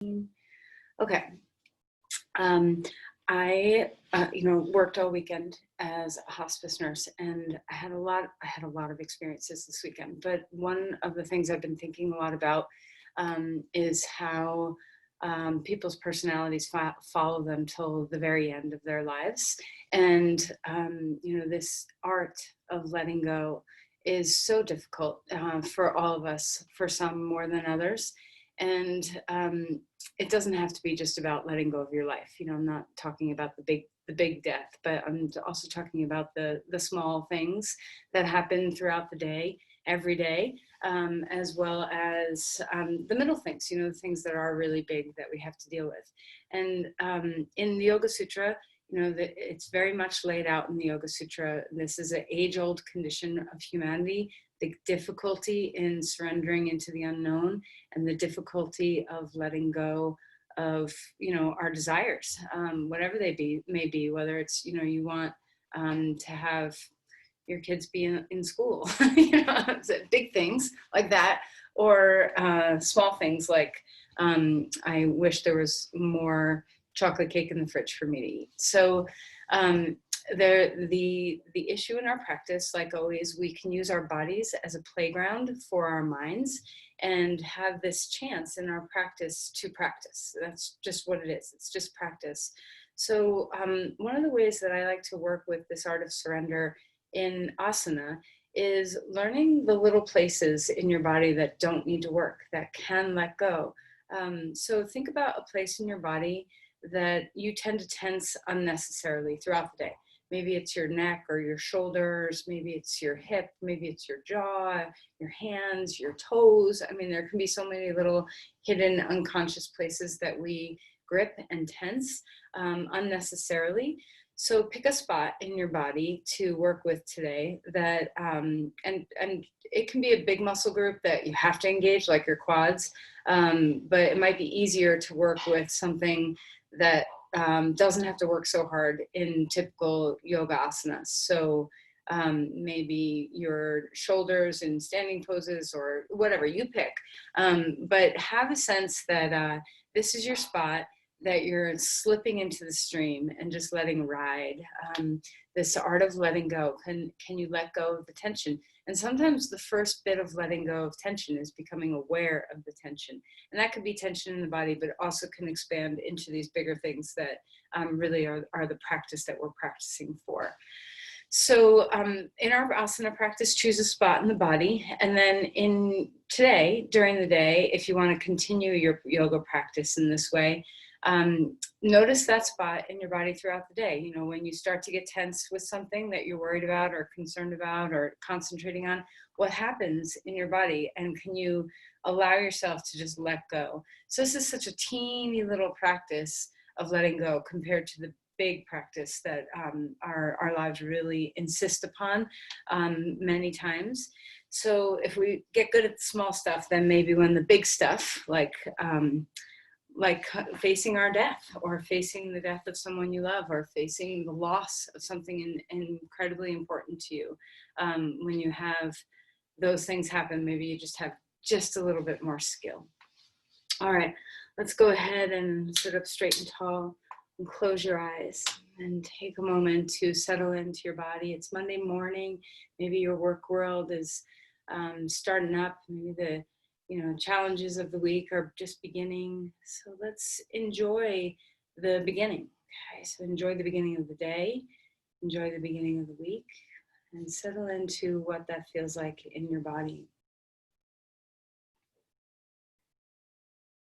Okay. I, worked all weekend as a hospice nurse, and I had a lot of experiences this weekend. But one of the things I've been thinking a lot about is how people's personalities follow them till the very end of their lives. And this art of letting go is so difficult for all of us. For some more than others, and it doesn't have to be just about letting go of your life. I'm not talking about the big death, but I'm also talking about the small things that happen throughout the day, every day, as well as the middle things, the things that are really big that we have to deal with. And in the Yoga Sutra, it's very much laid out in the Yoga Sutra. This is an age-old condition of humanity, the difficulty in surrendering into the unknown, and the difficulty of letting go of our desires, whatever may be, whether it's you want to have your kids be in school, big things like that, or small things like I wish there was more chocolate cake in the fridge for me to eat. So the issue in our practice, like always, we can use our bodies as a playground for our minds and have this chance in our practice to practice. That's just what it is. It's just practice. So one of the ways that I like to work with this art of surrender in asana is learning the little places in your body that don't need to work, that can let go. So think about a place in your body that you tend to tense unnecessarily throughout the day. Maybe it's your neck or your shoulders, maybe it's your hip, maybe it's your jaw, your hands, your toes. I mean, there can be so many little hidden unconscious places that we grip and tense unnecessarily. So pick a spot in your body to work with today that, and it can be a big muscle group that you have to engage, like your quads, but it might be easier to work with something that doesn't have to work so hard in typical yoga asanas. So maybe your shoulders in standing poses or whatever you pick, but have a sense that this is your spot, that you're slipping into the stream and just letting ride. This art of letting go. Can you let go of the tension? And sometimes the first bit of letting go of tension is becoming aware of the tension. And that could be tension in the body, but it also can expand into these bigger things that really are the practice that we're practicing for. So in our asana practice, choose a spot in the body. And then during the day, if you want to continue your yoga practice in this way, notice that spot in your body throughout the day. When you start to get tense with something that you're worried about or concerned about or concentrating on, what happens in your body, and can you allow yourself to just let go? So this is such a teeny little practice of letting go compared to the big practice that our lives really insist upon many times. So if we get good at the small stuff, then maybe when the big stuff, like facing our death, or facing the death of someone you love, or facing the loss of something incredibly important to you. When you have those things happen, maybe you just have just a little bit more skill. All right, let's go ahead and sit up straight and tall and close your eyes and take a moment to settle into your body. It's Monday morning. Maybe your work world is starting up. Maybe the challenges of the week are just beginning. So let's enjoy the beginning. Okay, so enjoy the beginning of the day, enjoy the beginning of the week, and settle into what that feels like in your body.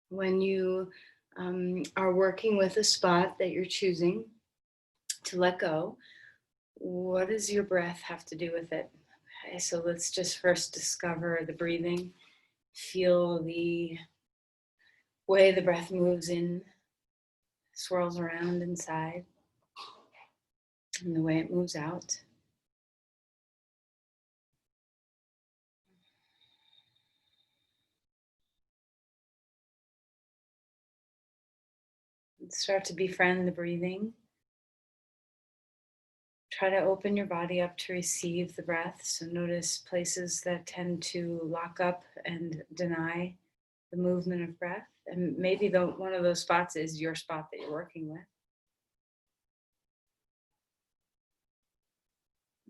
When you are working with a spot that you're choosing to let go, what does your breath have to do with it? Okay, so let's just first discover the breathing. Feel the way the breath moves in, swirls around inside, and the way it moves out. Start to befriend the breathing. Try to open your body up to receive the breath. So notice places that tend to lock up and deny the movement of breath. And maybe one of those spots is your spot that you're working with.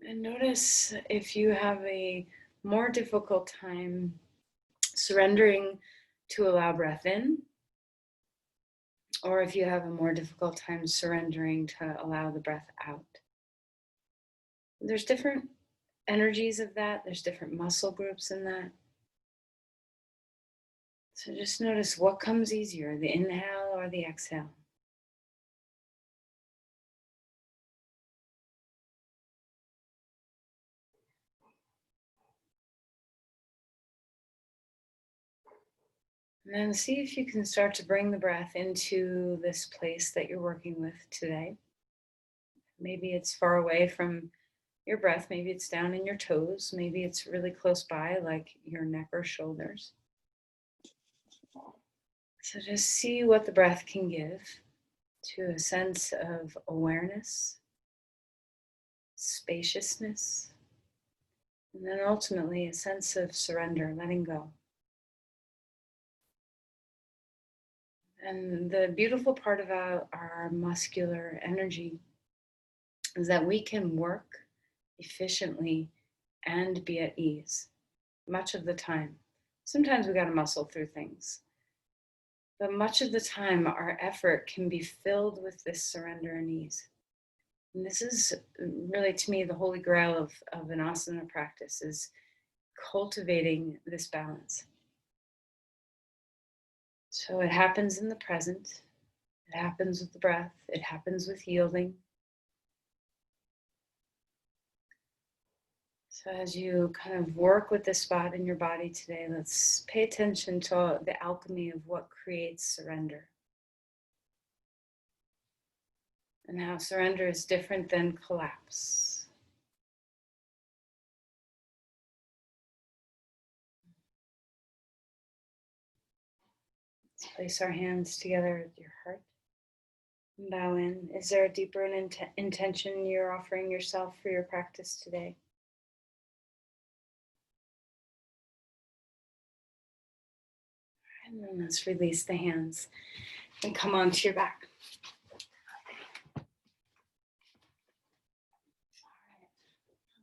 And notice if you have a more difficult time surrendering to allow breath in, or if you have a more difficult time surrendering to allow the breath out. There's different energies of that. There's different muscle groups in that. So just notice what comes easier, the inhale or the exhale. And then see if you can start to bring the breath into this place that you're working with today. Maybe it's far away from your breath. Maybe it's down in your toes. Maybe it's really close by, like your neck or shoulders. So just see what the breath can give to a sense of awareness, spaciousness, and then ultimately a sense of surrender, letting go. And the beautiful part about our muscular energy is that we can work efficiently and be at ease much of the time. Sometimes we got to muscle through things, but much of the time our effort can be filled with this surrender and ease. And this is really, to me, the holy grail of an asana practice, is cultivating this balance. So it happens in the present, it happens with the breath, it happens with yielding. So as you kind of work with this spot in your body today, let's pay attention to the alchemy of what creates surrender. And how surrender is different than collapse. Let's place our hands together at your heart. And bow in. Is there a deeper intention you're offering yourself for your practice today? And then let's release the hands and come onto your back.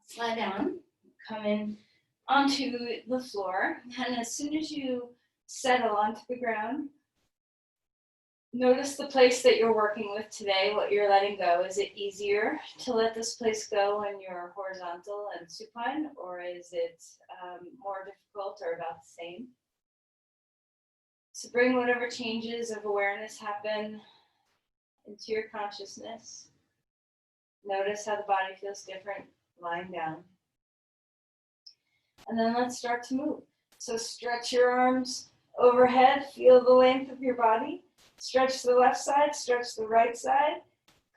Slide down, come in onto the floor, and as soon as you settle onto the ground, notice the place that you're working with today, what you're letting go. Is it easier to let this place go when you're horizontal and supine, or is it more difficult or about the same? So bring whatever changes of awareness happen into your consciousness. Notice how the body feels different lying down. And then let's start to move. So stretch your arms overhead, feel the length of your body. Stretch the left side, stretch the right side.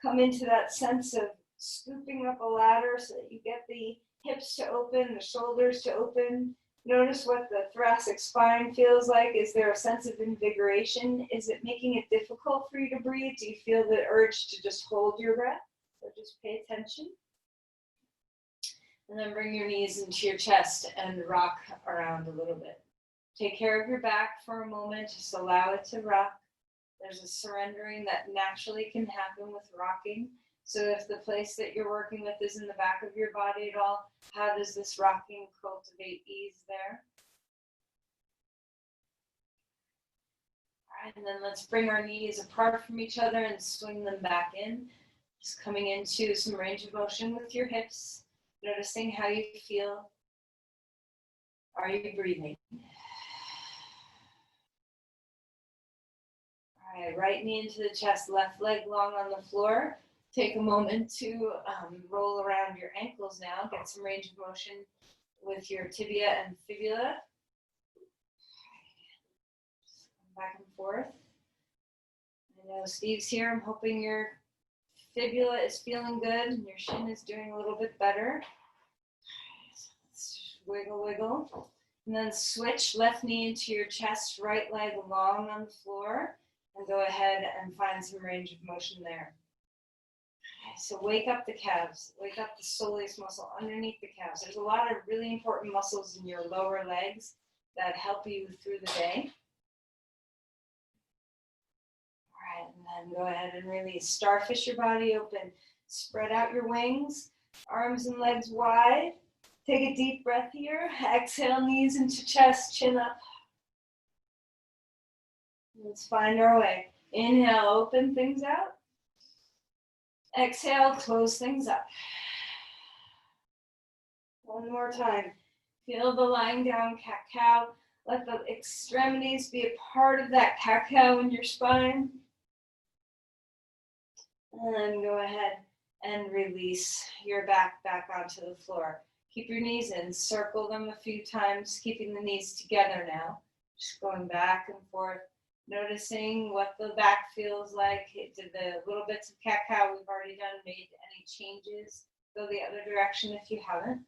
Come into that sense of scooping up a ladder so that you get the hips to open, the shoulders to open. Notice what the thoracic spine feels like. Is there a sense of invigoration? Is it making it difficult for you to breathe? Do you feel the urge to just hold your breath? So just pay attention. And then bring your knees into your chest and rock around a little bit. Take care of your back for a moment. Just allow it to rock. There's a surrendering that naturally can happen with rocking. So if the place that you're working with is in the back of your body at all, how does this rocking cultivate ease there? All right, and then let's bring our knees apart from each other and swing them back in. Just coming into some range of motion with your hips, noticing how you feel. Are you breathing? All right, right knee into the chest, left leg long on the floor. Take a moment to roll around your ankles now. Get some range of motion with your tibia and fibula. Back and forth. I know Steve's here. I'm hoping your fibula is feeling good and your shin is doing a little bit better. Wiggle, wiggle. And then switch left knee into your chest, right leg long on the floor. And go ahead and find some range of motion there. So wake up the calves, wake up the soleus muscle underneath the calves. There's a lot of really important muscles in your lower legs that help you through the day. And go ahead and release. Starfish your body open. Spread out your wings, arms and legs wide. Take a deep breath here. Exhale, knees into chest, chin up. Let's find our way. Inhale, open things out. Exhale, close things up. One more time. Feel the lying down cat-cow. Let the extremities be a part of that cat-cow in your spine. And then go ahead and release your back onto the floor. Keep your knees in. Circle them a few times, keeping the knees together now. Just going back and forth. Noticing what the back feels like. Did the little bits of cat-cow we've already done made any changes? Go the other direction if you haven't.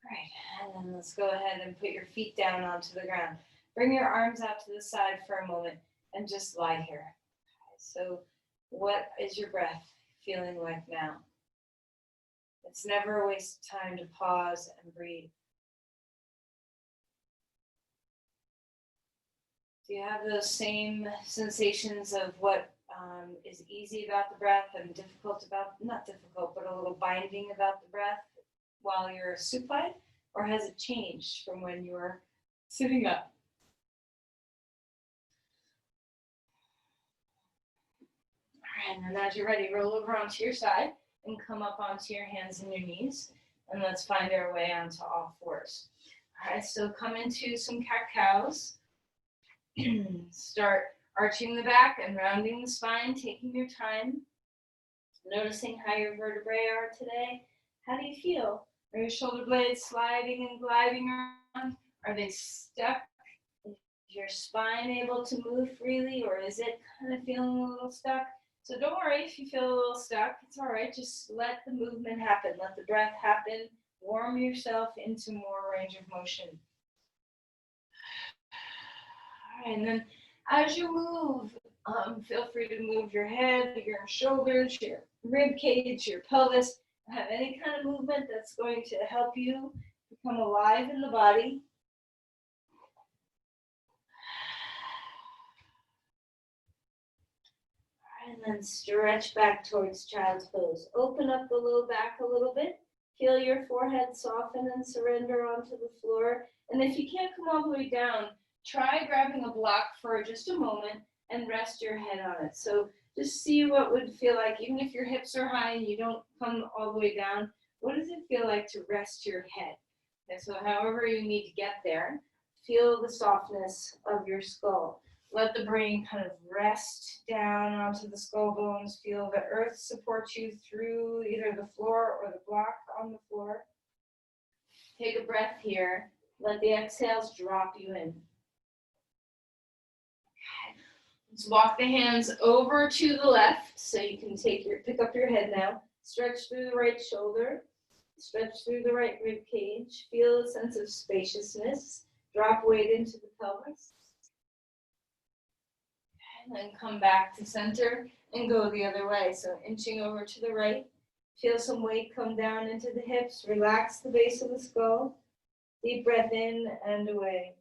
All right, and then let's go ahead and put your feet down onto the ground. Bring your arms out to the side for a moment and just lie here. Okay, so what is your breath feeling like now? It's never a waste of time to pause and breathe. Do you have those same sensations of what is easy about the breath and difficult about, not difficult, but a little binding about the breath while you're supine? Or has it changed from when you were sitting up? All right, and as you're ready, roll over onto your side and come up onto your hands and your knees. And let's find our way onto all fours. All right, so come into some cat-cows. Start arching the back and rounding the spine, taking your time. Noticing how your vertebrae are today. How do you feel? Are your shoulder blades sliding and gliding around? Are they stuck? Is your spine able to move freely, or is it kind of feeling a little stuck? So don't worry if you feel a little stuck. It's all right. Just let the movement happen. Let the breath happen. Warm yourself into more range of motion. All right, and then as you move, feel free to move your head, your shoulders, your rib cage, your pelvis. Have any kind of movement that's going to help you become alive in the body. And then stretch back towards child's pose. Open up the low back a little bit. Feel your forehead soften and surrender onto the floor. And if you can't come all the way down, try grabbing a block for just a moment and rest your head on it. So just see what would feel like, even if your hips are high and you don't come all the way down, what does it feel like to rest your head? And so however you need to get there, feel the softness of your skull. Let the brain kind of rest down onto the skull bones. Feel the earth support you through either the floor or the block on the floor. Take a breath here. Let the exhales drop you in. Let's walk the hands over to the left so you can pick up your head now. Stretch through the right shoulder. Stretch through the right rib cage. Feel a sense of spaciousness. Drop weight into the pelvis. And then come back to center and go the other way. So inching over to the right. Feel some weight come down into the hips. Relax the base of the skull. Deep breath in and away.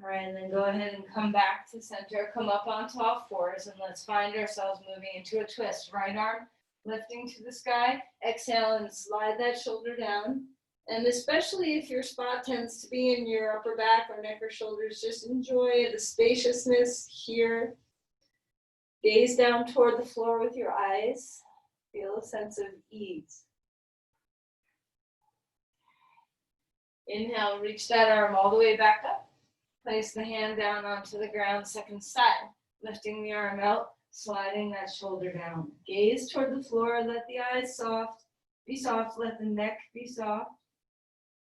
All right, and then go ahead and come back to center. Come up onto all fours, and let's find ourselves moving into a twist. Right arm lifting to the sky. Exhale and slide that shoulder down. And especially if your spot tends to be in your upper back or neck or shoulders, just enjoy the spaciousness here. Gaze down toward the floor with your eyes. Feel a sense of ease. Inhale, reach that arm all the way back up. Place the hand down onto the ground, second side. Lifting the arm out, sliding that shoulder down. Gaze toward the floor, let the eyes be soft, let the neck be soft.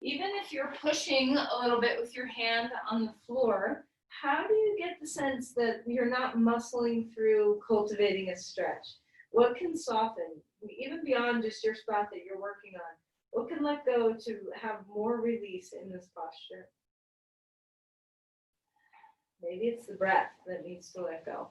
Even if you're pushing a little bit with your hand on the floor, how do you get the sense that you're not muscling through cultivating a stretch? What can soften, even beyond just your spot that you're working on? What can let go to have more release in this posture? Maybe it's the breath that needs to let go.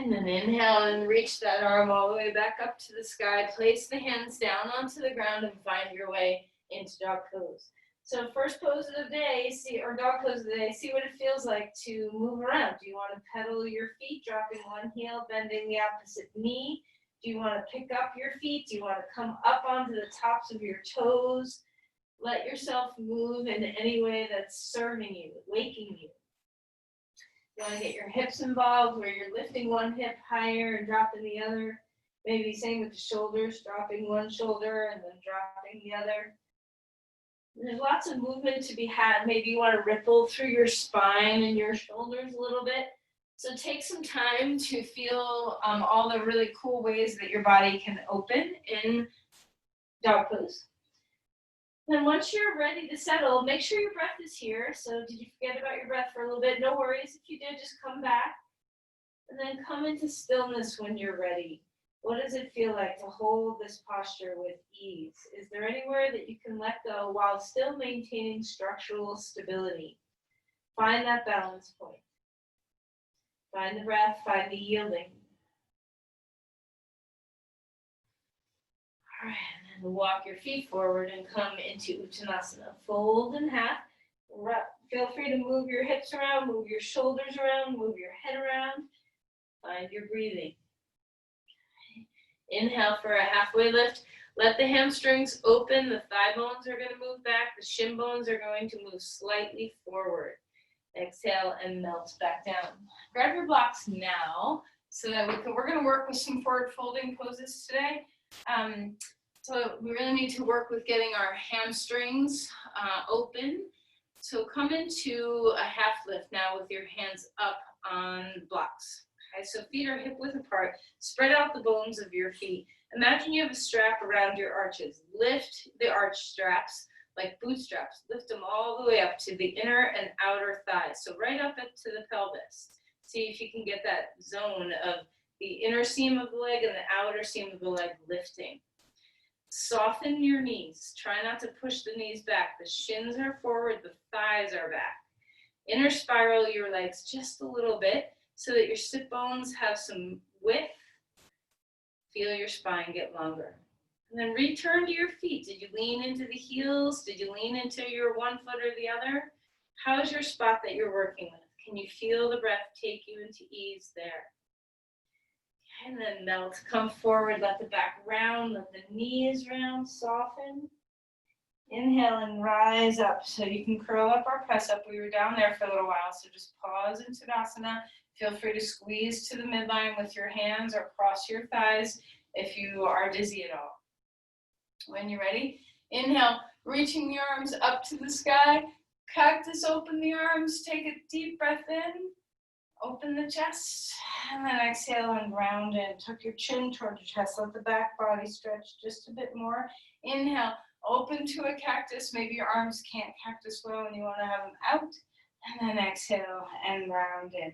And then inhale and reach that arm all the way back up to the sky. Place the hands down onto the ground and find your way into dog pose. So first pose of the day, or dog pose of the day, see what it feels like to move around. Do you want to pedal your feet, dropping one heel, bending the opposite knee? Do you want to pick up your feet? Do you want to come up onto the tops of your toes? Let yourself move in any way that's serving you, waking you. You want to get your hips involved where you're lifting one hip higher and dropping the other. Maybe same with the shoulders, dropping one shoulder and then dropping the other. There's lots of movement to be had. Maybe you want to ripple through your spine and your shoulders a little bit. So take some time to feel all the really cool ways that your body can open in dog pose. Then once you're ready to settle, make sure your breath is here. So did you forget about your breath for a little bit? No worries. If you did, just come back. And then come into stillness when you're ready. What does it feel like to hold this posture with ease? Is there anywhere that you can let go while still maintaining structural stability? Find that balance point. Find the breath, find the yielding. All right, and then walk your feet forward and come into Uttanasana. Fold in half. Feel free to move your hips around, move your shoulders around, move your head around. Find your breathing. Inhale for a halfway lift. Let the hamstrings open. The thigh bones are going to move back. The shin bones are going to move slightly forward. Exhale and melt back down. Grab your blocks now so that we're going to work with some forward folding poses today. So we really need to work with getting our hamstrings open. So come into a half lift now with your hands up on blocks. Okay, so feet are hip width apart. Spread out the bones of your feet. Imagine you have a strap around your arches. Lift the arch straps like bootstraps. Lift them all the way up to the inner and outer thighs. So right up to the pelvis. See if you can get that zone of the inner seam of the leg and the outer seam of the leg lifting. Soften your knees. Try not to push the knees back. The shins are forward, the thighs are back. Inner spiral your legs just a little bit so that your sit bones have some width. Feel your spine get longer. And then return to your feet. Did you lean into the heels? Did you lean into your one foot or the other? How's your spot that you're working with? Can you feel the breath take you into ease there? And then melt, come forward, let the back round, let the knees round, soften. Inhale and rise up. So you can curl up or press up. We were down there for a little while, so just pause in Tadasana. Feel free to squeeze to the midline with your hands or cross your thighs if you are dizzy at all. When you're ready, inhale, reaching the arms up to the sky. Cactus, open the arms, take a deep breath in. Open the chest, and then exhale and round in. Tuck your chin toward your chest. Let the back body stretch just a bit more. Inhale, open to a cactus. Maybe your arms can't cactus well and you want to have them out. And then exhale and round in.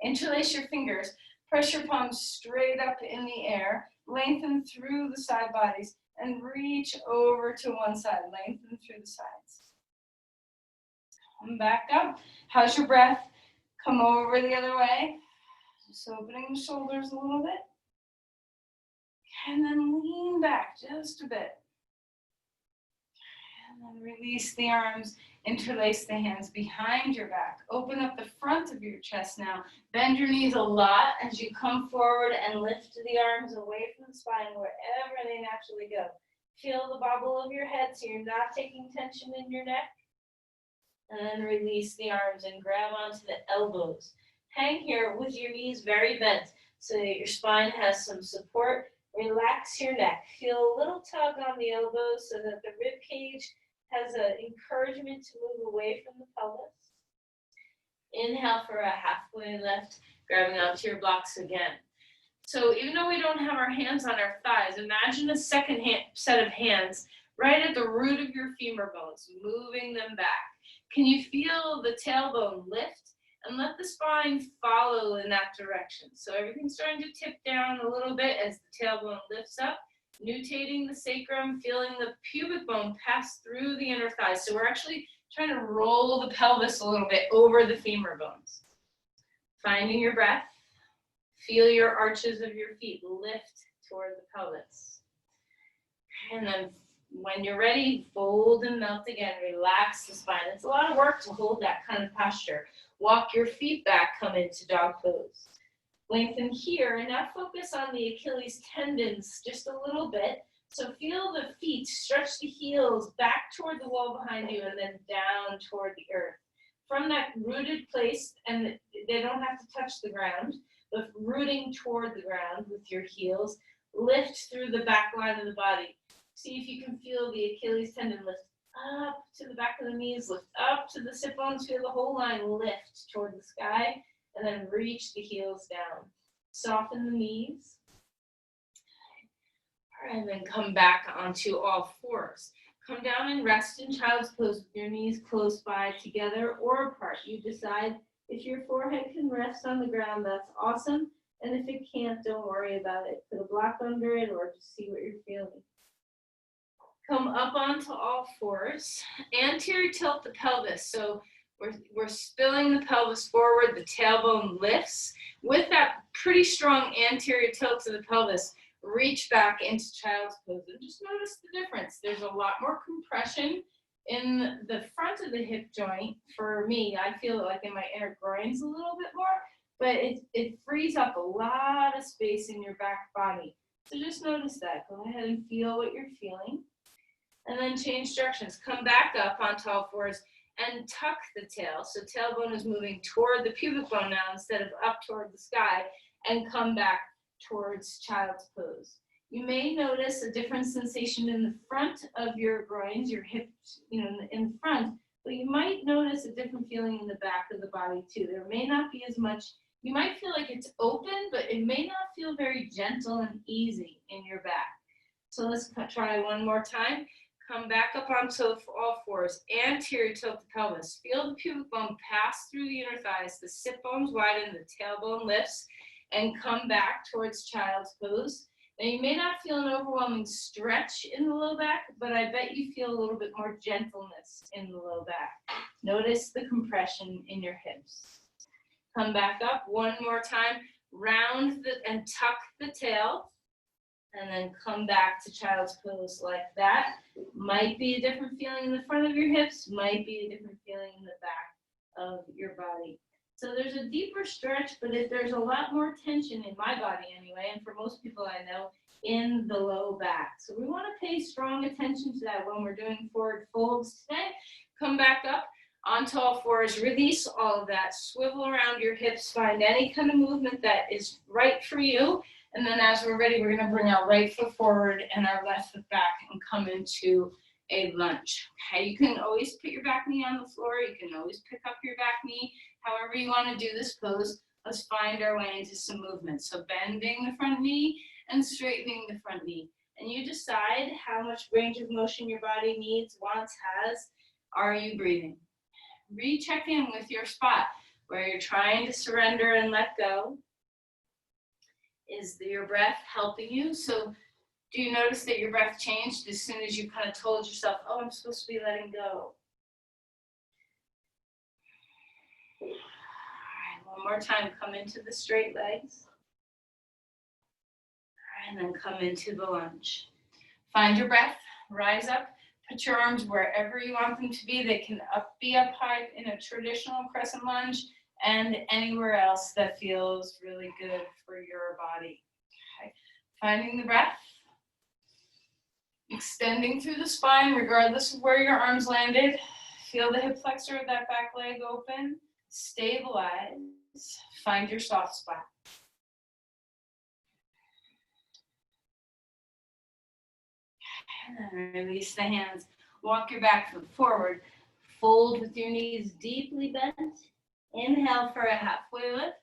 Interlace your fingers. Press your palms straight up in the air. Lengthen through the side bodies and reach over to one side. Lengthen through the sides. Come back up. How's your breath? Come over the other way. Just opening the shoulders a little bit. And then lean back just a bit. And then release the arms. Interlace the hands behind your back. Open up the front of your chest now. Bend your knees a lot as you come forward and lift the arms away from the spine wherever they naturally go. Feel the bobble of your head so you're not taking tension in your neck. And then release the arms and grab onto the elbows. Hang here with your knees very bent so that your spine has some support. Relax your neck. Feel a little tug on the elbows so that the rib cage has an encouragement to move away from the pelvis. Inhale for a halfway lift, grabbing onto your blocks again. So even though we don't have our hands on our thighs, imagine a second set of hands right at the root of your femur bones, moving them back. Can you feel the tailbone lift? And let the spine follow in that direction. So everything's starting to tip down a little bit as the tailbone lifts up, nutating the sacrum, feeling the pubic bone pass through the inner thighs. So we're actually trying to roll the pelvis a little bit over the femur bones. Finding your breath. Feel your arches of your feet lift toward the pelvis. And then when you're ready, fold and melt again. Relax the spine. It's a lot of work to hold that kind of posture. Walk your feet back, come into dog pose. Lengthen here, and now focus on the Achilles tendons just a little bit. So feel the feet, stretch the heels back toward the wall behind you and then down toward the earth. From that rooted place, and they don't have to touch the ground, but rooting toward the ground with your heels, lift through the back line of the body. See if you can feel the Achilles tendon lift up to the back of the knees, lift up to the sit bones, feel the whole line lift toward the sky, and then reach the heels down. Soften the knees. All right, and then come back onto all fours. Come down and rest in child's pose with your knees close by together or apart. You decide. If your forehead can rest on the ground, that's awesome. And if it can't, don't worry about it. Put a block under it or just see what you're feeling. Come up onto all fours. Anterior tilt the pelvis. So we're spilling the pelvis forward, the tailbone lifts. With that pretty strong anterior tilt to the pelvis, reach back into child's pose. And just notice the difference. There's a lot more compression in the front of the hip joint. For me, I feel it like in my inner groins a little bit more, but it frees up a lot of space in your back body. So just notice that. Go ahead and feel what you're feeling. And then change directions. Come back up onto all fours and tuck the tail. So tailbone is moving toward the pubic bone now instead of up toward the sky, and come back towards child's pose. You may notice a different sensation in the front of your groins, your hips, in front, but you might notice a different feeling in the back of the body too. There may not be as much, you might feel like it's open, but it may not feel very gentle and easy in your back. So let's try one more time. Come back up onto all fours, anterior tilt the pelvis. Feel the pubic bone pass through the inner thighs, the sit bones widen, the tailbone lifts, and come back towards child's pose. Now you may not feel an overwhelming stretch in the low back, but I bet you feel a little bit more gentleness in the low back. Notice the compression in your hips. Come back up one more time, round and tuck the tail, and then come back to child's pose like that. Might be a different feeling in the front of your hips, might be a different feeling in the back of your body. So there's a deeper stretch, but there's a lot more tension in my body anyway, and for most people I know, in the low back. So we want to pay strong attention to that when we're doing forward folds today. Come back up onto all fours, release all of that, swivel around your hips, find any kind of movement that is right for you. And then as we're ready, we're going to bring our right foot forward and our left foot back and come into a lunge. Okay, you can always put your back knee on the floor. You can always pick up your back knee. However you want to do this pose, let's find our way into some movement. So bending the front knee and straightening the front knee. And you decide how much range of motion your body needs, wants, has. Are you breathing? Recheck in with your spot where you're trying to surrender and let go. Is your breath helping you? So do you notice that your breath changed as soon as you kind of told yourself, oh, I'm supposed to be letting go? All right, one more time, come into the straight legs. All right, and then come into the lunge. Find your breath, rise up, put your arms wherever you want them to be. They can be up high in a traditional crescent lunge, and anywhere else that feels really good for your body. Okay. Finding the breath, extending through the spine regardless of where your arms landed. Feel the hip flexor of that back leg open. Stabilize. Find your soft spot. And then release the hands. Walk your back foot forward. Fold with your knees deeply bent. Inhale for a halfway lift.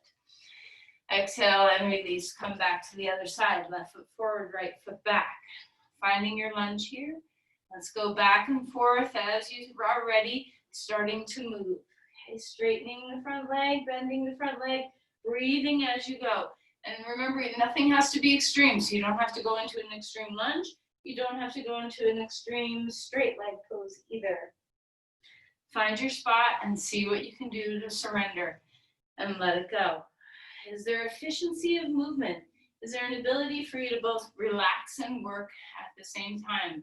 Exhale and release. Come back to the other side. Left foot forward, right foot back. Finding your lunge here. Let's go back and forth as you are ready, starting to move. Okay, straightening the front leg, bending the front leg, breathing as you go. And remember, nothing has to be extreme, so you don't have to go into an extreme lunge. You don't have to go into an extreme straight leg pose either. Find your spot and see what you can do to surrender and let it go. Is there efficiency of movement? Is there an ability for you to both relax and work at the same time?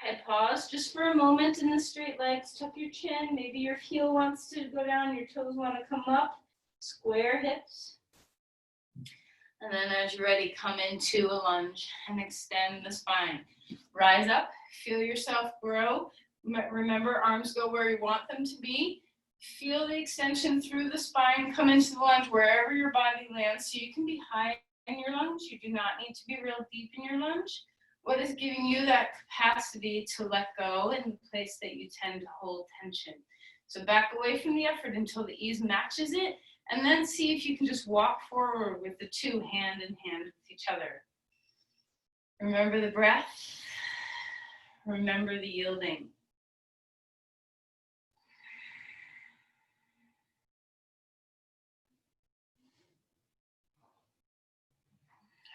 Okay, pause just for a moment in the straight legs. Tuck your chin. Maybe your heel wants to go down, your toes want to come up. Square hips. And then as you're ready, come into a lunge and extend the spine. Rise up, feel yourself grow. Remember, arms go where you want them to be. Feel the extension through the spine. Come into the lunge wherever your body lands. So you can be high in your lunge. You do not need to be real deep in your lunge. What is giving you that capacity to let go in the place that you tend to hold tension? So back away from the effort until the ease matches it. And then see if you can just walk forward with the two hand in hand with each other. Remember the breath. Remember the yielding.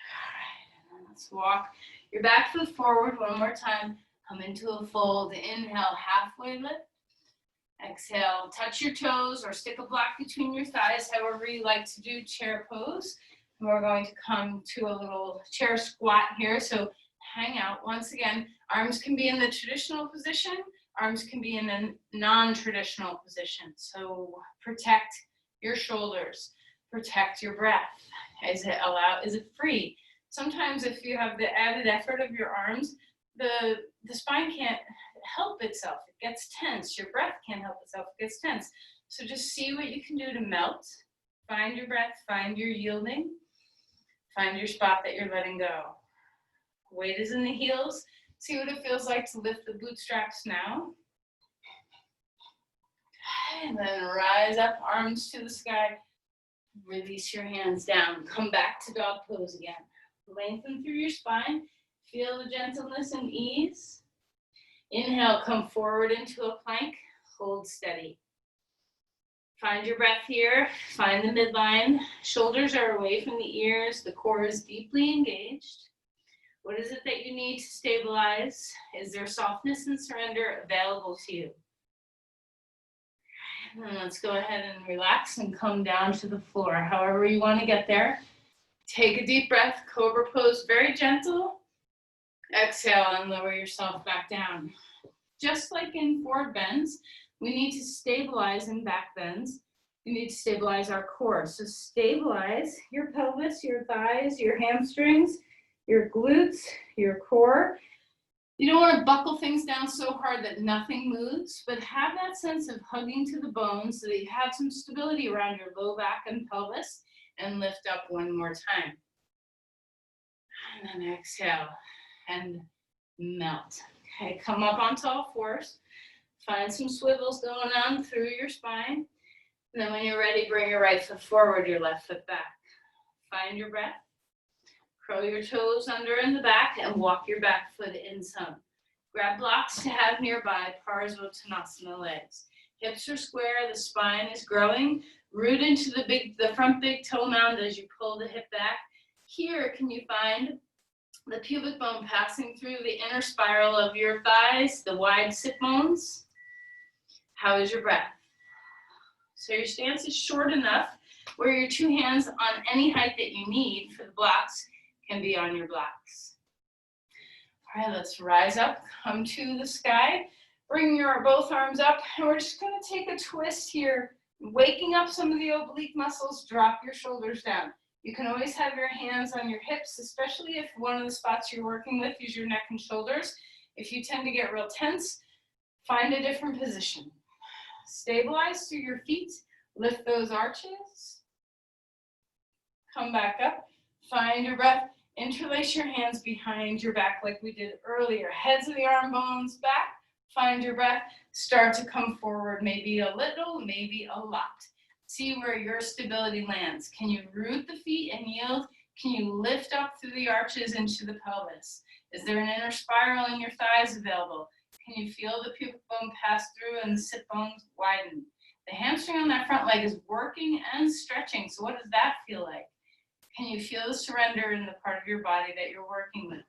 All right, and then let's walk your back foot forward one more time. Come into a fold. Inhale, halfway lift. Exhale, touch your toes or stick a block between your thighs, however you like to do chair pose. And we're going to come to a little chair squat here. So hang out. Once again, arms can be in the traditional position. Arms can be in a non-traditional position. So protect your shoulders. Protect your breath. Is it free? Sometimes if you have the added effort of your arms, the spine can't help itself. It gets tense. Your breath can't help itself. It gets tense. So just see what you can do to melt. Find your breath. Find your yielding. Find your spot that you're letting go. Weight is in the heels. See what it feels like to lift the bootstraps now. And then rise up, arms to the sky. Release your hands down. Come back to dog pose again. Lengthen through your spine. Feel the gentleness and ease. Inhale, come forward into a plank. Hold steady. Find your breath here. Find the midline. Shoulders are away from the ears. The core is deeply engaged. What is it that you need to stabilize? Is there softness and surrender available to you? And then let's go ahead and relax and come down to the floor. However you want to get there. Take a deep breath. Cobra pose, very gentle. Exhale and lower yourself back down. Just like in forward bends, we need to stabilize in back bends. We need to stabilize our core. So stabilize your pelvis, your thighs, your hamstrings, your glutes, your core. You don't want to buckle things down so hard that nothing moves, but have that sense of hugging to the bones so that you have some stability around your low back and pelvis, and lift up one more time. And then exhale and melt. Okay, come up onto all fours. Find some swivels going on through your spine. And then when you're ready, bring your right foot forward, your left foot back. Find your breath. Curl your toes under in the back and walk your back foot in some. Grab blocks to have nearby, Parsvottanasana legs. Hips are square, the spine is growing. Root into the front big toe mound as you pull the hip back. Here, can you find the pubic bone passing through the inner spiral of your thighs, the wide sit bones? How is your breath? So your stance is short enough where your two hands on any height that you need for the blocks can be on your blocks. All right, let's rise up, come to the sky. Bring your both arms up, and we're just gonna take a twist here. Waking up some of the oblique muscles, drop your shoulders down. You can always have your hands on your hips, especially if one of the spots you're working with is your neck and shoulders. If you tend to get real tense, find a different position. Stabilize through your feet, lift those arches. Come back up, find your breath, interlace your hands behind your back like we did earlier. Heads of the arm bones back, find your breath, start to come forward, maybe a little, maybe a lot. See where your stability lands. Can you root the feet and yield? Can you lift up through the arches into the pelvis? Is there an inner spiral in your thighs available? Can you feel the pubic bone pass through and the sit bones widen? The hamstring on that front leg is working and stretching. So what does that feel like? Can you feel the surrender in the part of your body that you're working with?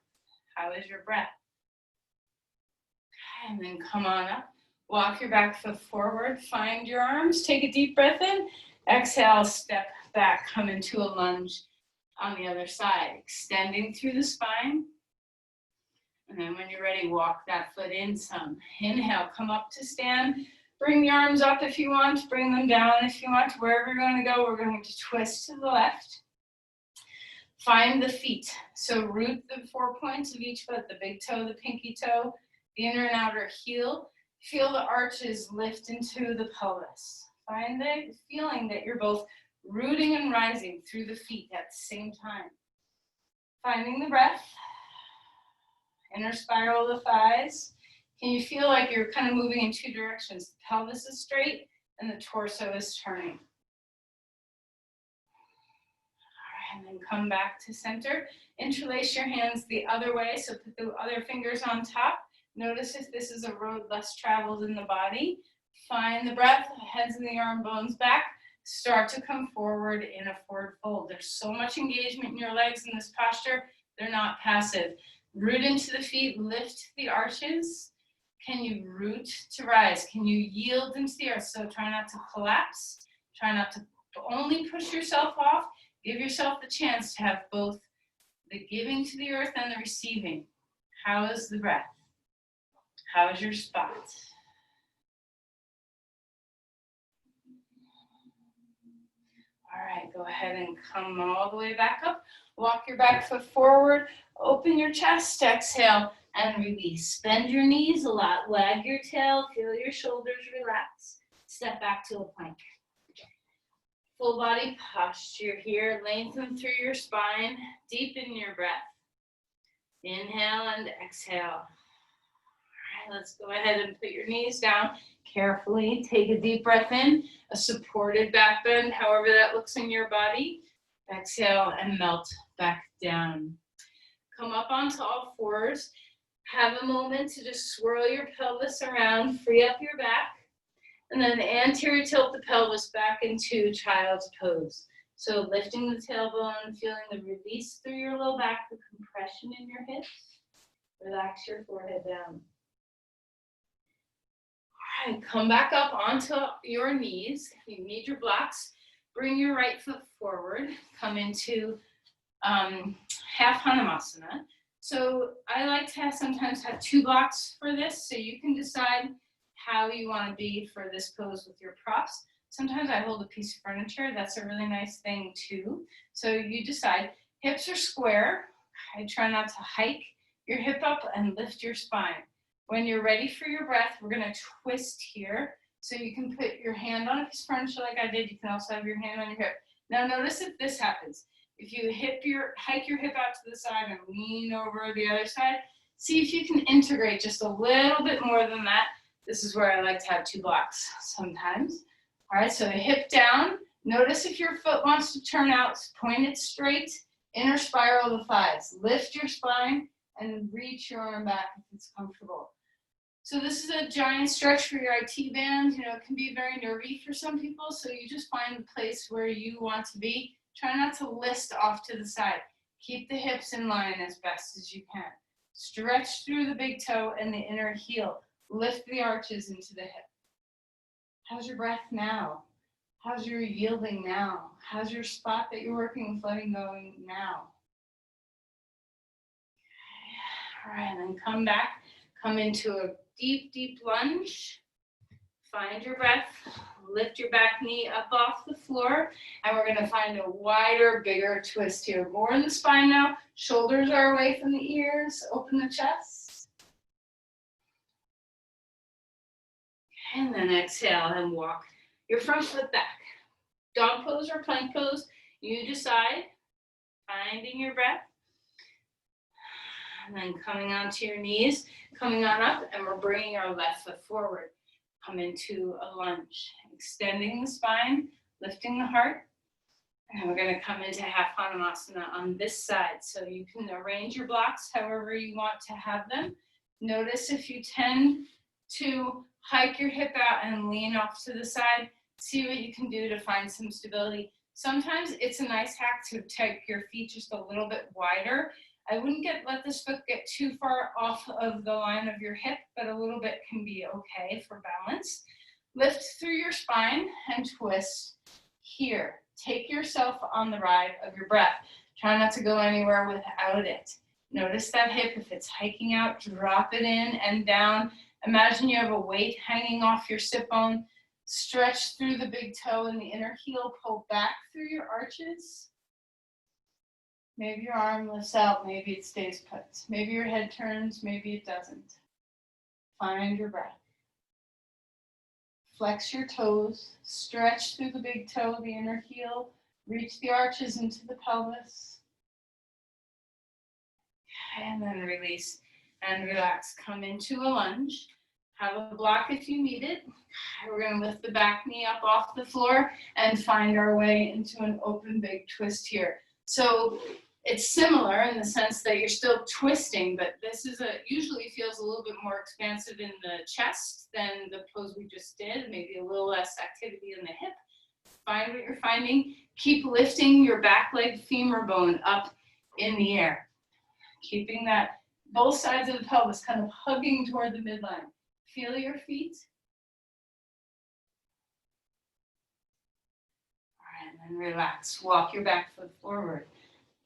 How is your breath? Okay, and then come on up. Walk your back foot forward. Find your arms. Take a deep breath in. Exhale, step back, come into a lunge on the other side, extending through the spine. And then when you're ready, walk that foot in some. Inhale, come up to stand. Bring the arms up if you want, bring them down if you want. Wherever you're going to go, we're going to twist to the left. Find the feet. So root the 4 points of each foot, the big toe, the pinky toe, the inner and outer heel. Feel the arches lift into the pelvis. Find the feeling that you're both rooting and rising through the feet at the same time. Finding the breath. Inner spiral the thighs. Can you feel like you're kind of moving in 2 directions? The pelvis is straight and the torso is turning. And then come back to center. Interlace your hands the other way, so put the other fingers on top. Notice if this is a road less traveled in the body. Find the breath, heads and the arm bones back. Start to come forward in a forward fold. There's so much engagement in your legs in this posture. They're not passive. Root into the feet, lift the arches. Can you root to rise? Can you yield into the earth? So try not to collapse. Try not to only push yourself off. Give yourself the chance to have both the giving to the earth and the receiving. How is the breath? How is your spot? All right, go ahead and come all the way back up. Walk your back foot forward. Open your chest. Exhale and release. Bend your knees a lot. Wag your tail. Feel your shoulders relax. Step back to a plank. Full body posture here. Lengthen through your spine. Deepen your breath. Inhale and exhale. All right, let's go ahead and put your knees down carefully. Take a deep breath in. A supported back bend, however that looks in your body. Exhale and melt back down. Come up onto all fours. Have a moment to just swirl your pelvis around. Free up your back. And then anterior tilt the pelvis back into child's pose. So lifting the tailbone, feeling the release through your low back, the compression in your hips. Relax your forehead down. All right, come back up onto your knees. You need your blocks. Bring your right foot forward. Come into half Hanumasana. So I like to sometimes have 2 blocks for this, so you can decide how you want to be for this pose with your props. Sometimes I hold a piece of furniture. That's a really nice thing too. So you decide. Hips are square. I try not to hike your hip up and lift your spine. When you're ready for your breath, we're going to twist here. So you can put your hand on a piece of furniture like I did. You can also have your hand on your hip. Now notice if this happens. If you hike your hip out to the side and lean over the other side, see if you can integrate just a little bit more than that. This is where I like to have 2 blocks sometimes. All right, so hip down. Notice if your foot wants to turn out, point it straight, inner spiral the thighs. Lift your spine and reach your arm back if it's comfortable. So this is a giant stretch for your IT band. You know, it can be very nervy for some people, so you just find the place where you want to be. Try not to list off to the side. Keep the hips in line as best as you can. Stretch through the big toe and the inner heel. Lift the arches into the hip. How's your breath now? How's your yielding now? How's your spot that you're working with letting go now? All right, and then come back. Come into a deep, deep lunge. Find your breath. Lift your back knee up off the floor. And we're going to find a wider, bigger twist here. More in the spine now. Shoulders are away from the ears. Open the chest. And then exhale and walk your front foot back. Dog pose or plank pose, you decide. Finding your breath. And then coming onto your knees, coming on up, and we're bringing our left foot forward. Come into a lunge, extending the spine, lifting the heart. And we're going to come into half Hanumasana on this side. So you can arrange your blocks however you want to have them. Notice if you tend to hike your hip out and lean off to the side, see what you can do to find some stability. Sometimes it's a nice hack to take your feet just a little bit wider. I wouldn't let this foot get too far off of the line of your hip, but a little bit can be okay for balance. Lift through your spine and twist. here. Take yourself on the ride of your breath. Try not to go anywhere without it. Notice that hip. If it's hiking out, drop it in and down. Imagine you have a weight hanging off your sit bone. Stretch through the big toe and the inner heel. Pull back through your arches. Maybe your arm lifts out. Maybe it stays put. Maybe your head turns. Maybe it doesn't. Find your breath. Flex your toes. Stretch through the big toe, the inner heel. Reach the arches into the pelvis. And then release and relax. Come into a lunge. Have a block if you need it. We're going to lift the back knee up off the floor and find our way into an open big twist here. So it's similar in the sense that you're still twisting, but this is usually feels a little bit more expansive in the chest than the pose we just did, maybe a little less activity in the hip. Find what you're finding. Keep lifting your back leg femur bone up in the air. Keeping that both sides of the pelvis kind of hugging toward the midline. Feel your feet. All right, and then relax. Walk your back foot forward.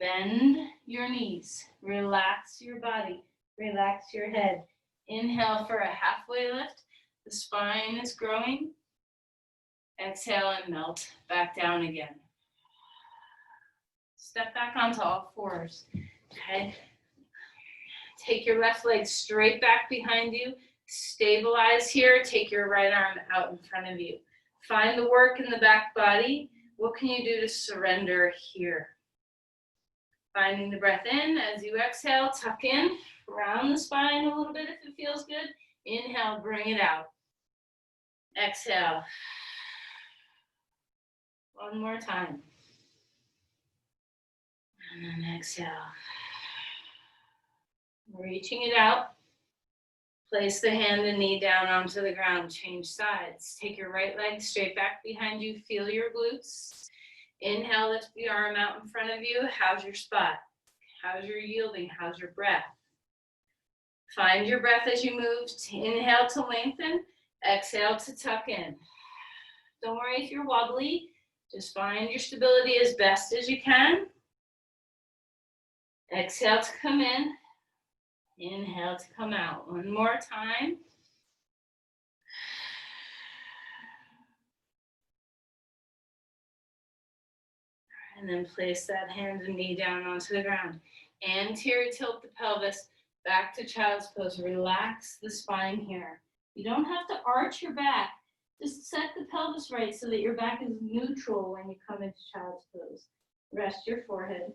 Bend your knees. Relax your body. Relax your head. Inhale for a halfway lift. The spine is growing. Exhale and melt back down again. Step back onto all fours. Okay. Take your left leg straight back behind you. Stabilize here. Take your right arm out in front of you. Find the work in the back body. What can you do to surrender here? Finding the breath in as you exhale, tuck in, round the spine a little bit if it feels good. Inhale, bring it out. Exhale. One more time. And then exhale. Reaching it out. Place the hand and knee down onto the ground. Change sides. Take your right leg straight back behind you. Feel your glutes. Inhale, lift the arm out in front of you. How's your spot? How's your yielding? How's your breath? Find your breath as you move. Inhale to lengthen. Exhale to tuck in. Don't worry if you're wobbly. Just find your stability as best as you can. Exhale to come in. Inhale to come out. One more time. And then place that hand and knee down onto the ground. Anterior tilt the pelvis back to child's pose. Relax the spine here. You don't have to arch your back. Just set the pelvis right so that your back is neutral when you come into child's pose. Rest your forehead.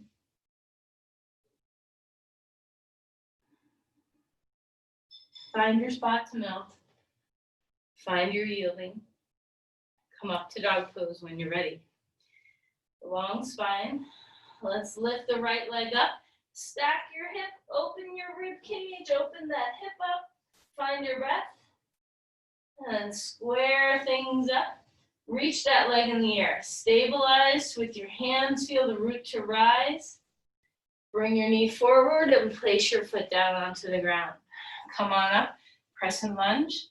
Find your spot to melt. Find your yielding. Come up to dog pose when you're ready. Long spine. Let's lift the right leg up. Stack your hip. Open your rib cage. Open that hip up. Find your breath. And square things up. Reach that leg in the air. Stabilize with your hands. Feel the root to rise. Bring your knee forward and place your foot down onto the ground. Come on up. Press and lunge.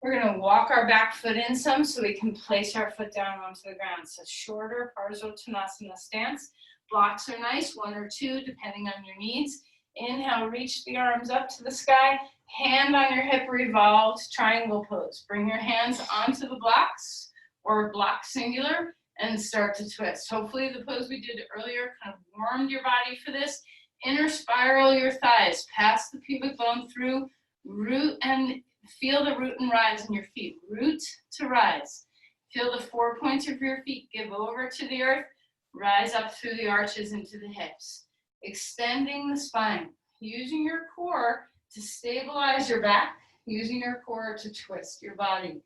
We're going to walk our back foot in some so we can place our foot down onto the ground. So shorter Parsvottanasana stance. Blocks are nice, 1 or 2, depending on your needs. Inhale, reach the arms up to the sky. Hand on your hip, revolved, triangle pose. Bring your hands onto the blocks or block singular and start to twist. Hopefully the pose we did earlier kind of warmed your body for this. Inner spiral your thighs. Pass the pubic bone through. Root and feel the root and rise in your feet. Root to rise. Feel the 4 points of your feet. Give over to the earth. Rise up through the arches into the hips. Extending the spine. Using your core to stabilize your back. Using your core to twist your body.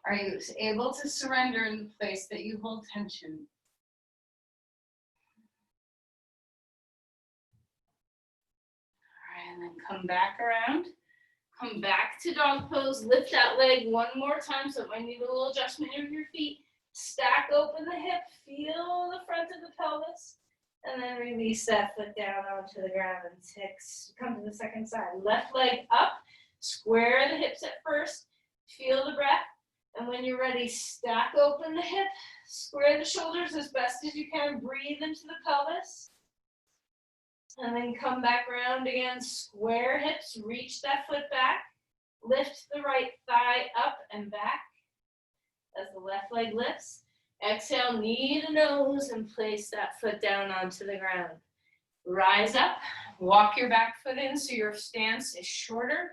Are you able to surrender in the place that you hold tension? All right, and then come back around. Come back to dog pose. Lift that leg one more time, so it might need a little adjustment of your feet. Stack open the hip. Feel the front of the pelvis. And then release that foot down onto the ground and come to the second side. Left leg up. Square the hips at first. Feel the breath. And when you're ready, stack open the hip, square the shoulders as best as you can, breathe into the pelvis. And then come back around again, square hips, reach that foot back, lift the right thigh up and back as the left leg lifts. Exhale, knee to nose and place that foot down onto the ground. Rise up, walk your back foot in so your stance is shorter.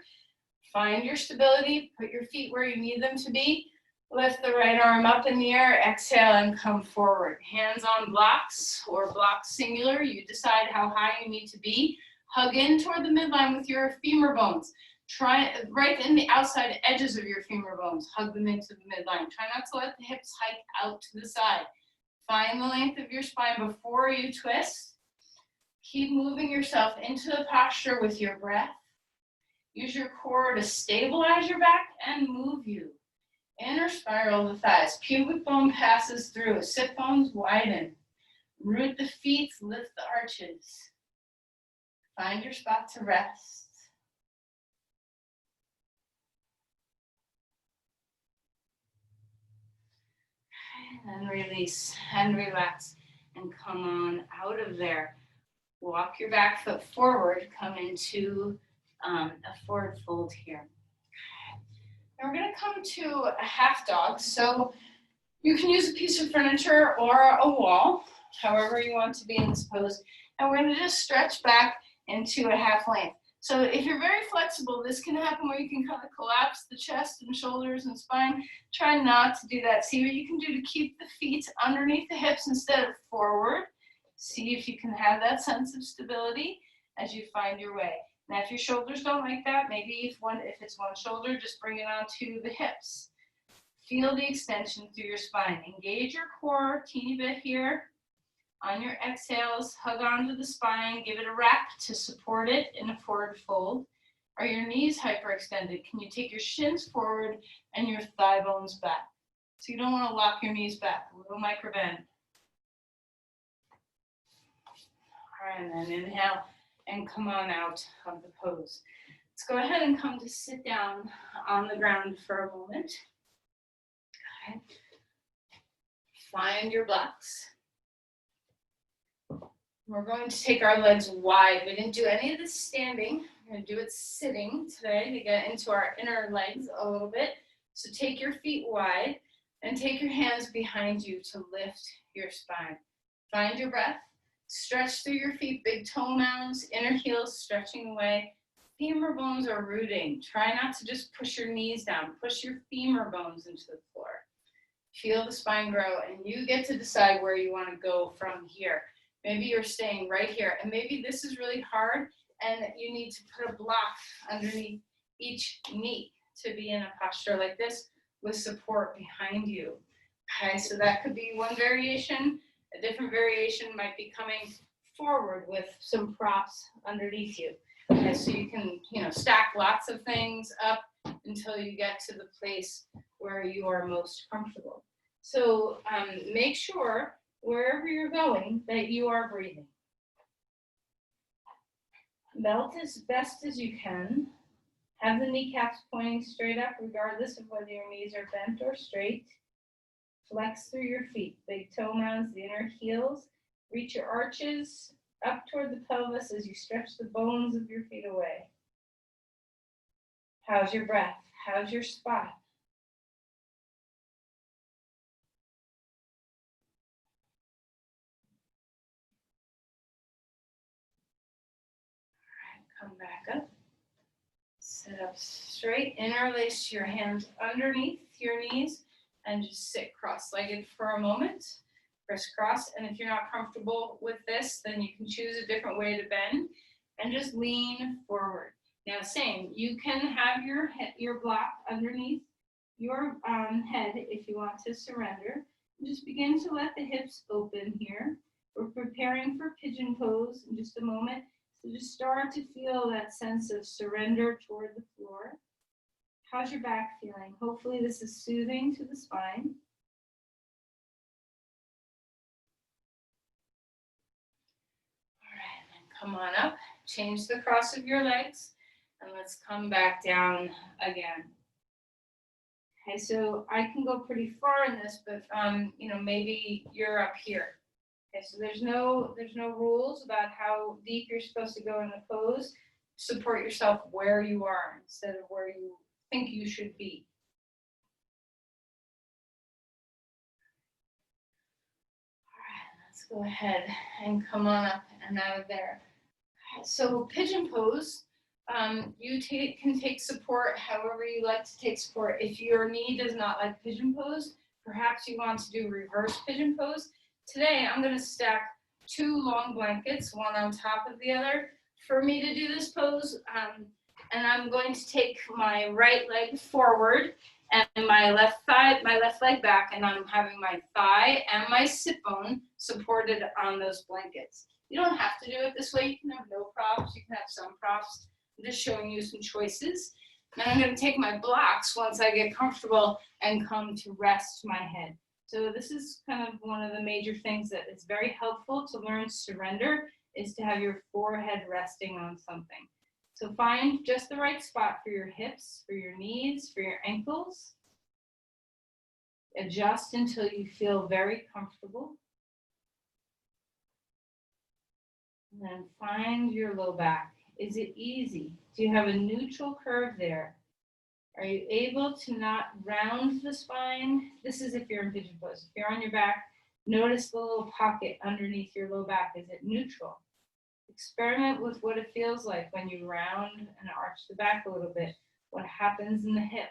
Find your stability, put your feet where you need them to be. Lift the right arm up in the air, exhale and come forward. Hands on blocks or blocks singular. You decide how high you need to be. Hug in toward the midline with your femur bones. Try right in the outside edges of your femur bones. Hug them into the midline. Try not to let the hips hike out to the side. Find the length of your spine before you twist. Keep moving yourself into the posture with your breath. Use your core to stabilize your back and move you. Inner spiral the thighs. Pubic bone passes through. Sit bones widen. Root the feet, lift the arches. Find your spot to rest. And release and relax and come on out of there. Walk your back foot forward. Come into a forward fold here. And we're going to come to a half dog. So you can use a piece of furniture or a wall, however you want to be in this pose. And we're going to just stretch back into a half length. So if you're very flexible, this can happen where you can kind of collapse the chest and shoulders and spine. Try not to do that. See what you can do to keep the feet underneath the hips instead of forward. See if you can have that sense of stability as you find your way. Now, if your shoulders don't like that, maybe if it's one shoulder, just bring it onto the hips. Feel the extension through your spine. Engage your core a teeny bit here. On your exhales, hug onto the spine. Give it a wrap to support it in a forward fold. Are your knees hyperextended? Can you take your shins forward and your thigh bones back? So you don't want to lock your knees back. A little micro bend. All right, and then inhale. And come on out of the pose. Let's go ahead and come to sit down on the ground for a moment. Okay. Find your blocks. We're going to take our legs wide. We didn't do any of this standing. We're going to do it sitting today to get into our inner legs a little bit. So take your feet wide and take your hands behind you to lift your spine. Find your breath. Stretch through your feet, big toe mounds, inner heels stretching away. Femur bones are rooting. Try not to just push your knees down. Push your femur bones into the floor. Feel the spine grow, and you get to decide where you want to go from here. Maybe you're staying right here, and maybe this is really hard, and you need to put a block underneath each knee to be in a posture like this with support behind you. Okay, so that could be one variation. A different variation might be coming forward with some props underneath you. Okay, so you can, stack lots of things up until you get to the place where you are most comfortable. So make sure wherever you're going that you are breathing. Melt as best as you can. Have the kneecaps pointing straight up regardless of whether your knees are bent or straight. Flex through your feet, big toe mounds, the inner heels. Reach your arches up toward the pelvis as you stretch the bones of your feet away. How's your breath? How's your spot? All right, come back up. Sit up straight. Interlace your hands underneath your knees. And just sit cross-legged for a moment, crisscross. And if you're not comfortable with this, then you can choose a different way to bend and just lean forward. Now, same, you can have your block underneath your head if you want to surrender. Just begin to let the hips open here. We're preparing for pigeon pose in just a moment. So just start to feel that sense of surrender toward the floor. How's your back feeling? Hopefully this is soothing to the spine. All right, then come on up. Change the cross of your legs. And let's come back down again. Okay, so I can go pretty far in this, but you know, maybe you're up here. Okay, so there's no rules about how deep you're supposed to go in the pose. Support yourself where you are instead of where you think you should be. All right, let's go ahead and come on up and out of there. So pigeon pose, you can take support however you like to take support. If your knee does not like pigeon pose, perhaps you want to do reverse pigeon pose. Today, I'm going to stack 2 long blankets, one on top of the other, for me to do this pose. And I'm going to take my right leg forward and my left leg back, and I'm having my thigh and my sit bone supported on those blankets. You don't have to do it this way. You can have no props. You can have some props. I'm just showing you some choices. And I'm going to take my blocks once I get comfortable and come to rest my head. So this is kind of one of the major things that is very helpful to learn surrender, is to have your forehead resting on something. So find just the right spot for your hips, for your knees, for your ankles. Adjust until you feel very comfortable. And then find your low back. Is it easy? Do you have a neutral curve there? Are you able to not round the spine? This is if you're in pigeon pose. If you're on your back, notice the little pocket underneath your low back. Is it neutral? Experiment with what it feels like when you round and arch the back a little bit. What happens in the hip?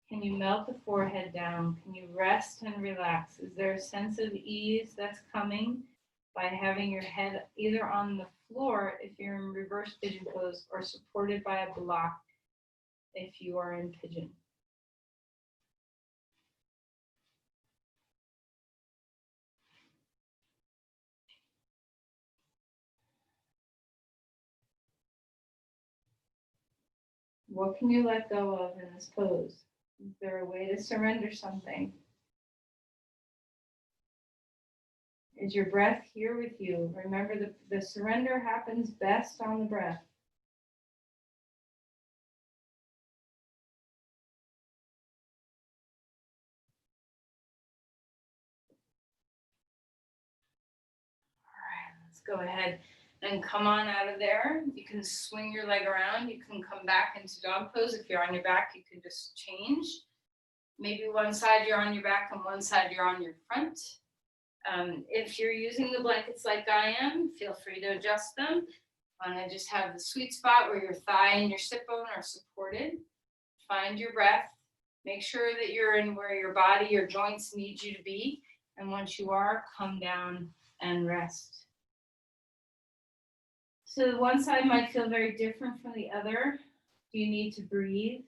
Can you melt the forehead down? Can you rest and relax? Is there a sense of ease that's coming by having your head either on the floor if you're in reverse pigeon pose, or supported by a block if you are in pigeon? What can you let go of in this pose? Is there a way to surrender something? Is your breath here with you? Remember, the surrender happens best on the breath. All right, let's go ahead and come on out of there. You can swing your leg around. You can come back into dog pose. If you're on your back, you can just change. Maybe one side you're on your back and one side you're on your front. If you're using the blankets like I am, feel free to adjust them. Want to just have the sweet spot where your thigh and your sit bone are supported. Find your breath. Make sure that you're in where your body, your joints need you to be. And once you are, come down and rest. So one side might feel very different from the other. Do you need to breathe?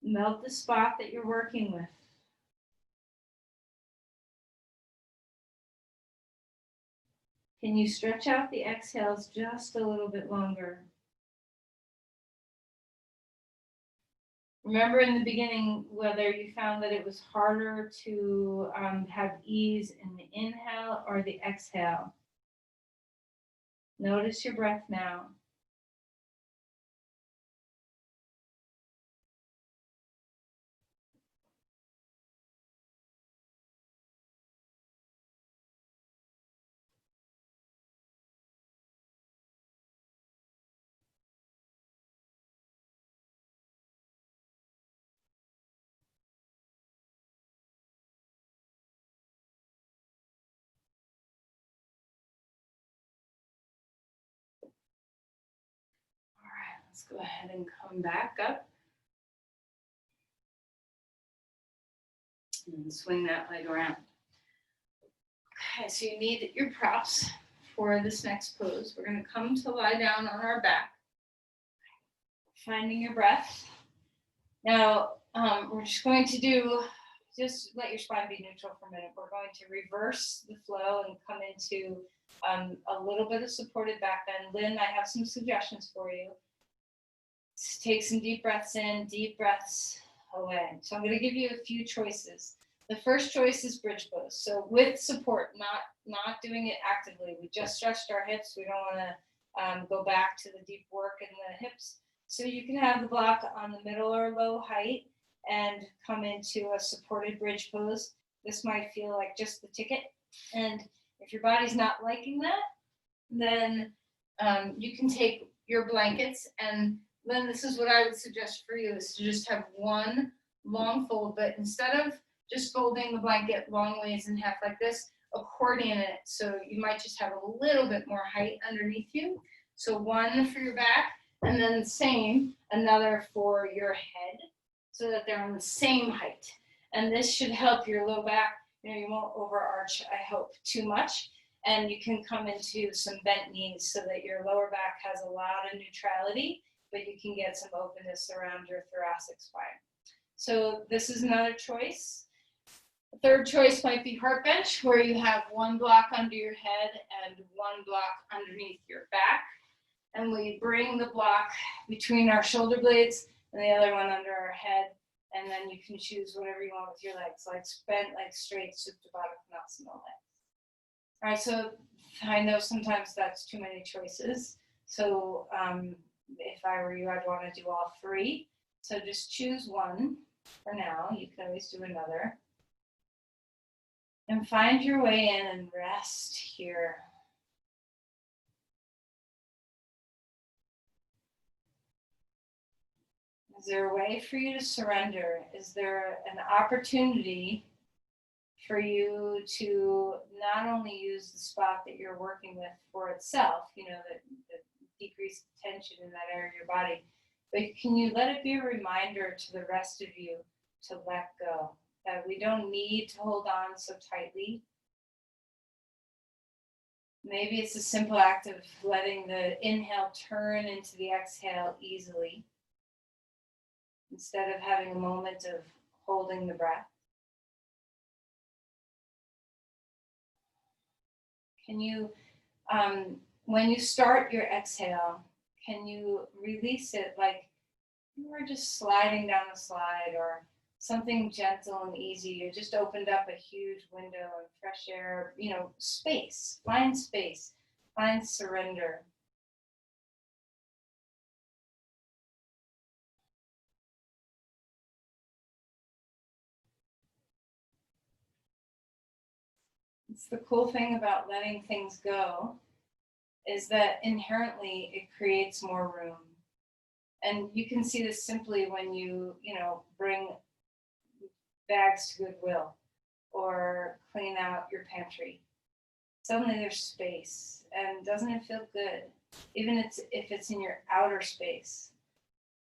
Melt the spot that you're working with. Can you stretch out the exhales just a little bit longer? Remember in the beginning whether you found that it was harder to have ease in the inhale or the exhale. Notice your breath now. All right, let's go ahead and come back up. And swing that leg around. Okay, so you need your props for this next pose. We're going to come to lie down on our back, finding your breath. Now, we're just going to do, just let your spine be neutral for a minute. We're going to reverse the flow and come into a little bit of supported back bend. Lynn, I have some suggestions for you. Take some deep breaths in, deep breaths away. So I'm going to give you a few choices. The first choice is bridge pose. So with support, not doing it actively. We just stretched our hips. We don't want to go back to the deep work in the hips. So you can have the block on the middle or low height and come into a supported bridge pose. This might feel like just the ticket. And if your body's not liking that, then you can take your blankets, and then this is what I would suggest for you, is to just have one long fold, but instead of just folding the blanket long ways in half like this, accordion it. So you might just have a little bit more height underneath you. So one for your back, and then the same, another for your head, so that they're on the same height. And this should help your low back. You won't overarch, I hope, too much. And you can come into some bent knees so that your lower back has a lot of neutrality, but you can get some openness around your thoracic spine. So this is another choice. The third choice might be heart bench, where you have one block under your head and one block underneath your back. And we bring the block between our shoulder blades and the other one under our head. And then you can choose whatever you want with your legs, like bent, like straight, Supta Baddha Konasana legs. All right, so I know sometimes that's too many choices. So if I were you, I'd want to do all three. So just choose one for now. You can always do another. And find your way in and rest here. Is there a way for you to surrender? Is there an opportunity for you to not only use the spot that you're working with for itself, the decreased tension in that area of your body, but can you let it be a reminder to the rest of you to let go, that we don't need to hold on so tightly. Maybe it's a simple act of letting the inhale turn into the exhale easily, instead of having a moment of holding the breath. Can you, when you start your exhale, can you release it like you were just sliding down the slide, or something gentle and easy? You just opened up a huge window of fresh air, space. Find space, find surrender. It's the cool thing about letting things go, is that inherently it creates more room. And you can see this simply when you bring bags to Goodwill or clean out your pantry. Suddenly there's space, and doesn't it feel good? Even if it's in your outer space.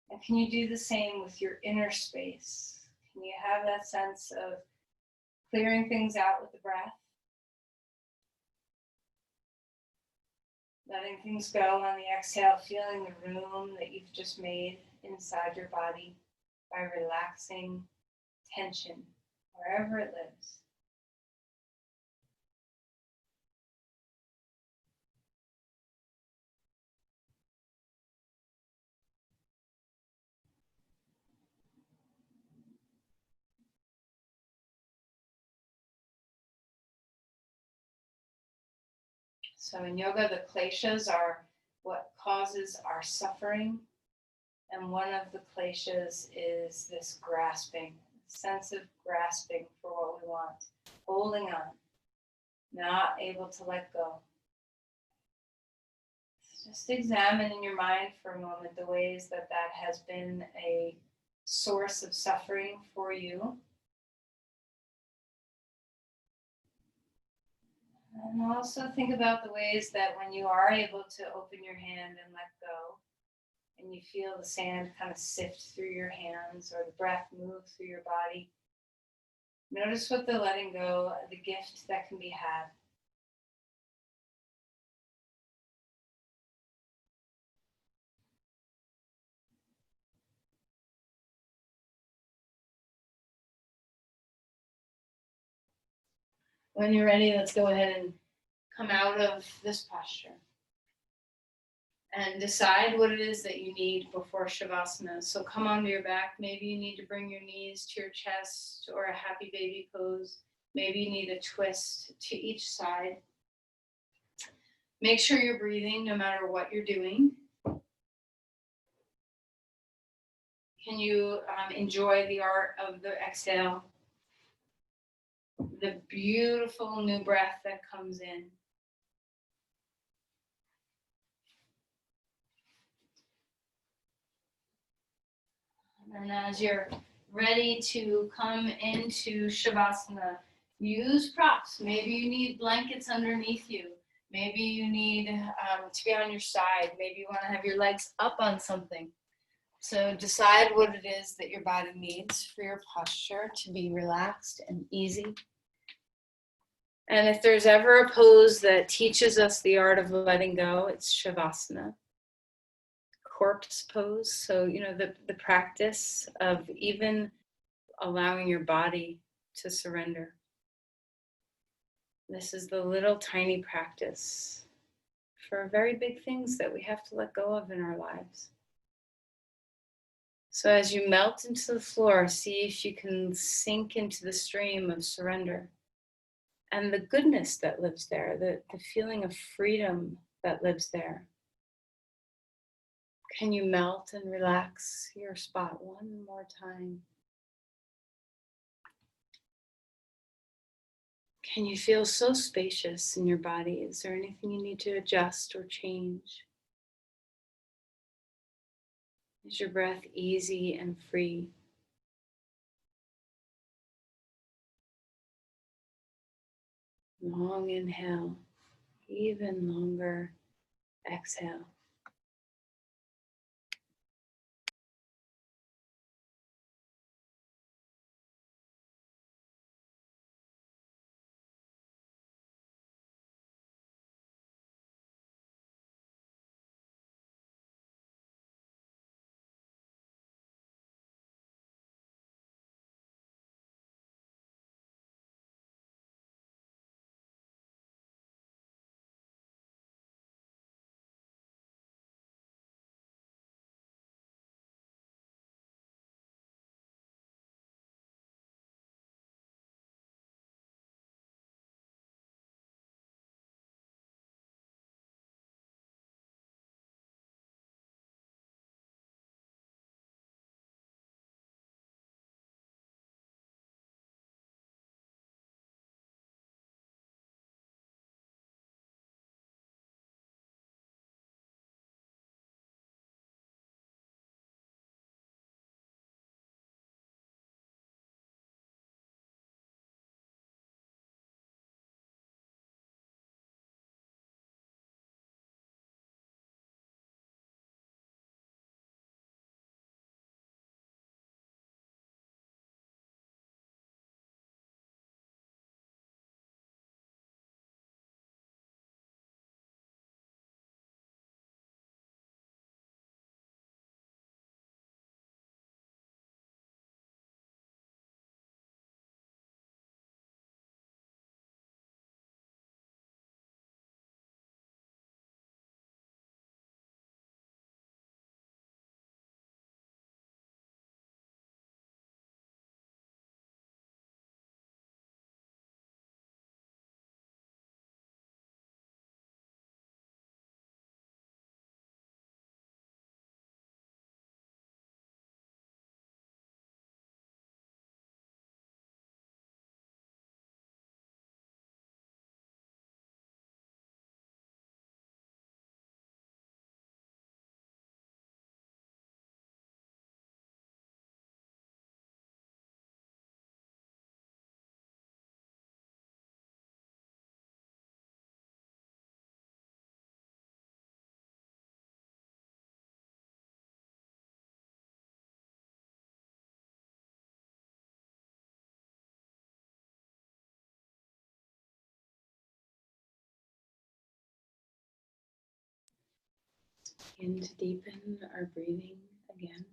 And can you do the same with your inner space? Can you have that sense of clearing things out with the breath? Letting things go on the exhale, feeling the room that you've just made inside your body by relaxing tension wherever it lives. So in yoga, the kleshas are what causes our suffering. And one of the kleshas is this grasping, sense of grasping for what we want, holding on, not able to let go. Just examine in your mind for a moment the ways that has been a source of suffering for you. And also think about the ways that when you are able to open your hand and let go, and you feel the sand kind of sift through your hands or the breath move through your body, notice what the letting go, the gift that can be had. When you're ready, let's go ahead and come out of this posture. And decide what it is that you need before Shavasana. So come onto your back. Maybe you need to bring your knees to your chest or a happy baby pose. Maybe you need a twist to each side. Make sure you're breathing no matter what you're doing. Can you enjoy the art of the exhale? The beautiful new breath that comes in. And as you're ready to come into Shavasana, use props. Maybe you need blankets underneath you. Maybe you need to be on your side. Maybe you want to have your legs up on something. So decide what it is that your body needs for your posture to be relaxed and easy. And if there's ever a pose that teaches us the art of letting go, it's Shavasana. Corpse pose. So, the practice of even allowing your body to surrender. This is the little tiny practice for very big things that we have to let go of in our lives. So as you melt into the floor, see if you can sink into the stream of surrender and the goodness that lives there, the feeling of freedom that lives there. Can you melt and relax your spot one more time? Can you feel so spacious in your body? Is there anything you need to adjust or change? Is your breath easy and free? Long inhale, even longer exhale. Begin to deepen our breathing again.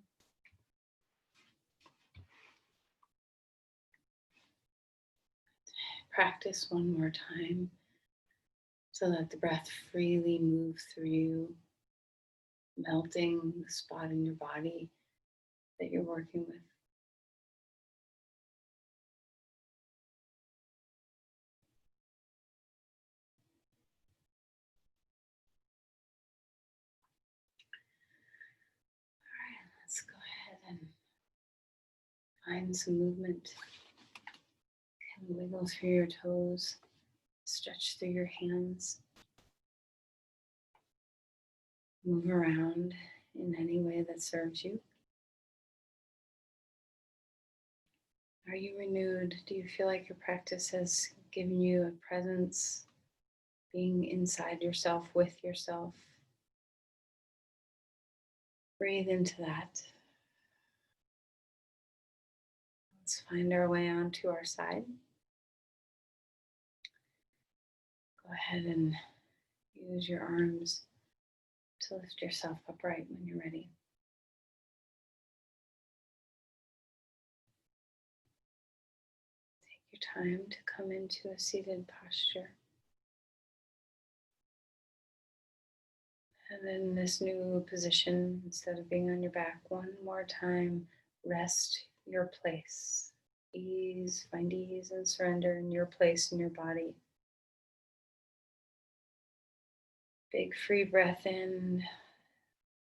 Practice one more time so let the breath freely move through you. melting the spot in your body that you're working with. All right, let's go ahead and find some movement. And wiggle through your toes, stretch through your hands. Move around in any way that serves you. Are you renewed? Do you feel like your practice has given you a presence, being inside yourself, with yourself? Breathe into that. Let's find our way onto our side. Go ahead and use your arms to lift yourself upright when you're ready. Take your time to come into a seated posture. And in this new position, instead of being on your back, one more time, rest your place. Ease, find ease and surrender in your place in your body. Big free breath in,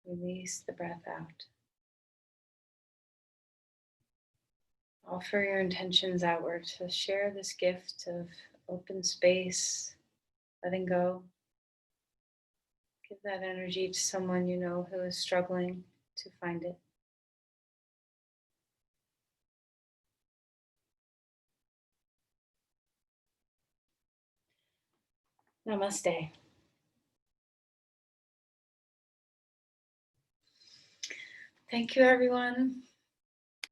release the breath out. Offer your intentions outward to share this gift of open space, letting go. Give that energy to someone you know who is struggling to find it. Namaste. Thank you, everyone.